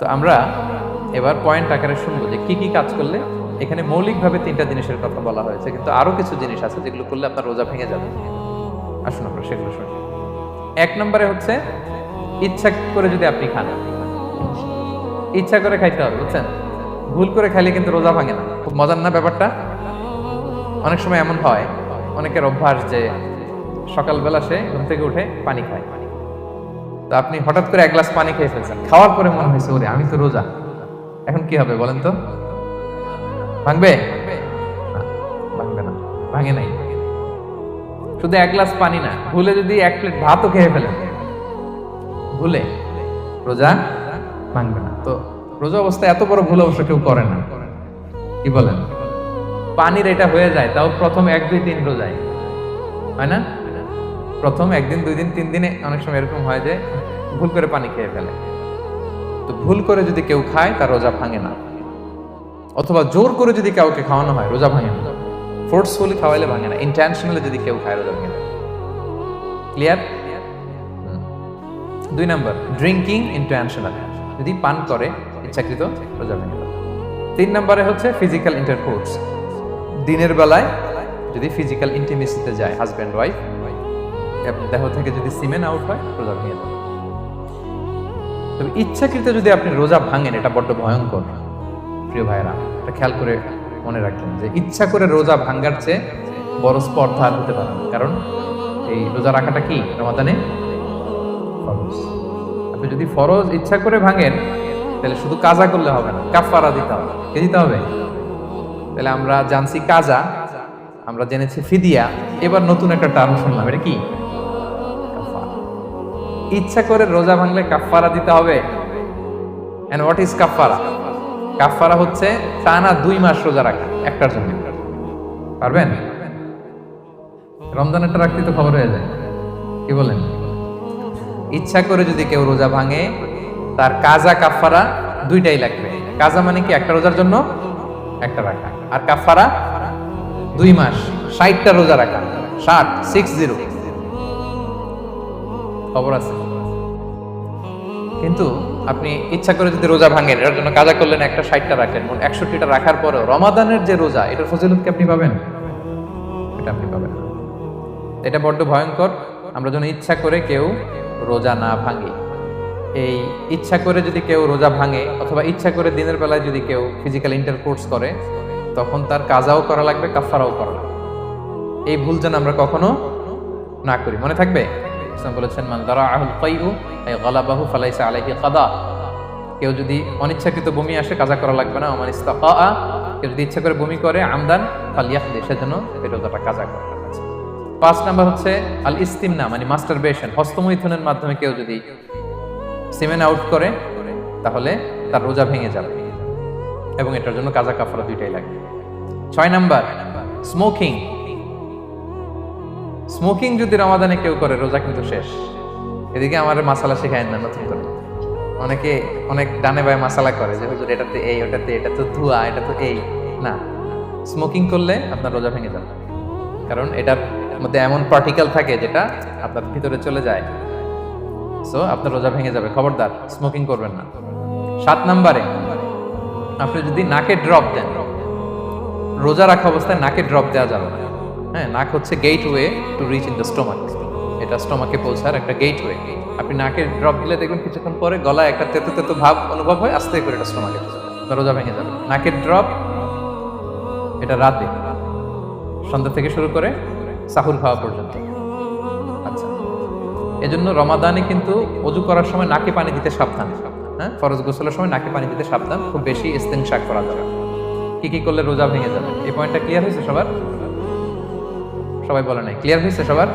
তো আমরা এবার পয়েন্ট আকারে শুনবো যে কি কি কাজ করলে, এখানে মৌলিকভাবে 3টা জিনিসের কথা বলা হয়েছে, কিন্তু আরো কিছু জিনিস আছে যেগুলো করলে আপনার রোজা ভেঙে যাবে। আসুন আমরা সেগুলো শুনি। 1 নম্বরে হচ্ছে ইচ্ছা করে যদি আপনি খান, ইচ্ছা করে খাইতে হবে, বুঝছেন? ভুল করে খাইলে কিন্তু রোজা ভাঙে না। খুব মজার না ব্যাপারটা? অনেক সময় এমন হয়, অনেকের অভ্যাস যে সকালবেলা সে ঘুম থেকে উঠে পানি খায়। তো আপনি হঠাৎ করে 1 গ্লাস পানি খেয়ে ফেলছেন, খাওয়ার পরে মনে হয়েছে ওরে আমি তো রোজা, এখন কি হবে বলেন তো? ভাঙবে? না, ভাঙবে না, ভাঙে নাই। শুধু 1 গ্লাস পানি না, ভুলে যদি 1 প্লেট ভাতও খেয়ে ফেলেন, ভুলে, রোজা ভাঙবে না। তো রোজা অবস্থায় এত বড় ভুল অবশ্য কেউ করে না, কি বলেন? পানির এটা হয়ে যায়, তাও প্রথম 1, 2, 3 রোজায়, হয় না? প্রথম 1 দিন 2 দিন 3 দিনে অনেক সময় এরকম হয় যে ভুল করে পানি খেয়ে ফেলে। তো ভুল করে যদি কেউ খায় তার রোজা ভাঙে না, অথবা জোর করে যদি কাউকে খাওয়ানো হয় রোজা ভাঙে না। ফোর্সফুলি খাওয়াইলে ভাঙে না, ইন্টেনশনালি যদি কেউ খায় রোজা ভাঙে না। ক্লিয়ার? 2 নাম্বার, ড্রিঙ্কিং ইন্টেনশনালি, যদি পান করে ইচ্ছাকৃত, রোজা ভেঙে যাবে। 3 নম্বরে হচ্ছে ফিজিক্যাল ইন্টারকোর্স, দিনের বেলায় যদি ফিজিক্যাল ইন্টিমেসিতে যায় হাজব্যান্ড ওয়াইফ, দেহ থেকে যদি সিমেন আউট হয় রোজা ভেঙে যাবে। তবে ইচ্ছাকৃত যদি আপনি রোজা ভাঙেন, এটা বড্ড ভয়ঙ্কর প্রিয় ভাইরা, এটা খেয়াল করে মনে রাখবেন যে ইচ্ছা করে রোজা ভাঙার চেয়ে বড় স্পর্ধা আর হতে পারে না। কারণ এই রোজা রাখাটা কি রমাদানে ফরজ। আপনি যদি ফরজ ইচ্ছা করে ভাঙেন তাহলে শুধু কাজা করলে হবে না, কাফারা দিতে হবে। কে দিতে হবে? তাহলে আমরা জানছি কাজা, আমরা জেনেছি ফিদিয়া, এবার নতুন একটা টার্ম শুনলাম, এটা কি? কাফারা। ইচ্ছা করে রোজা ভাঙলে কাফারা দিতে হবে। এন্ড হোয়াট ইজ কাফারা? কাফারা হচ্ছে টানা 2 মাস রোজা রাখা একটার জন্য। পারবেন? রমজানেরটা রাখতে তো খবর হয়ে যায়, কি বলেন? ইচ্ছা করে যদি কেউ রোজা ভাঙে, তার কাজা কাফারা 2টাই লাগবে। কাজা মানে কি? একটা রোজার জন্য একটা রাখা, আর কাফারা 2 মাস 60টা রোজা রাখা। 60 খবর আছে। কিন্তু আপনি ইচ্ছা করে যদি রোজা ভাঙেন, এটার জন্য কাজা করলেন, একটা 60টা রাখলেন, মোট 61টা রাখার পরেও রমাদানের যে রোজা, এটার ফজিলত কি আপনি পাবেন? এটা আপনি পাবেন না। এটা বড্ড ভয়ঙ্কর। আমরা যেন ইচ্ছা করে কেউ রোজা না ভাঙি। এই ইচ্ছা করে যদি কেউ রোজা ভাঙে, অথবা ইচ্ছা করে দিনের বেলায় যদি কেউ ফিজিক্যাল ইন্টারকোর্স করে, তখন তার কাজাও করা লাগবে, কাফারাও করা লাগবে। এই ভুল যেন আমরা কখনো না করি, মনে থাকবে। ইসলাম বলেছেন মান দারাআহুল ফাইউ আই গালাবাহু ফালাইসা আলাইহি কাদা। কেউ যদি অনিচ্ছাকৃত বমি আসে, কাজা করা লাগবে না। ওমান ইস্তাফা, কেউ যদি ইচ্ছা করে বমি করে আমদান ফালিয়াখদি, সেজন্য এই রোজাটা কাজা করে। 5 নাম্বার হচ্ছে আল ইস্তিমনা, মানে মাস্টারবেশন, হস্তমৈথুনের মাধ্যমে কেউ যদি সিমেন আউট করে তাহলে তার রোজা ভেঙে যাবে, এবং এটার জন্য কাজা কাফারা 2টাই লাগবে। 6 নাম্বার স্মোকিং। স্মোকিং যদি রমাদানে কেউ করে, রোজা কিন্তু শেষ। এদিকে আমার মাসালা শেখায় না নতুন করে, অনেকে অনেক ডানে বায়ে মাসালা করে যে হুজুর এটাতে এই, ওটাতে এটা তো ধোঁয়া, এটা তো এই না। স্মোকিং করলে আপনার রোজা ভেঙে যাবে, কারণ এটার মধ্যে এমন পার্টিকেল থাকে যেটা আপনার ভিতরে চলে যায়। সো আপনার রোজা ভেঙে যাবে, খবরদার স্মোকিং করবেন না। 7 নম্বরে আপনি যদি নাকে ড্রপ দেন, রোজা রাখা অবস্থায় নাকে ড্রপ দেওয়া যাবে না। হ্যাঁ, নাক হচ্ছে gateway to reach in the stomach, এটা স্টোমাকে পৌঁছার একটা গেটওয়ে। আপনি নাকে ড্রপ দিলে দেখবেন কিছুক্ষণ পরে গলায় একটা তেতো তেতো ভাব অনুভব হয়, আস্তে করে এটা স্টোমাকে রোজা ভেঙে যাবে। নাকের ড্রপ এটা রাতে, সন্ধ্যা থেকে শুরু করে সাহুর খাওয়া পর্যন্ত। আচ্ছা, এজন্য রমাদানে কিন্তু ওযু করার সময় নাকে পানি দিতে সাবধান। হ্যাঁ, ফরজ গোসলের সময় নাকে পানি দিতে সাবধান, খুব বেশি ইস্তেনশাক করা যাবে। কি কি করলে রোজা ভেঙে যাবে, এই পয়েন্টটা ক্লিয়ার হয়েছে সবার? সবাই বলে নাই, ক্লিয়ার হয়েছে সবার?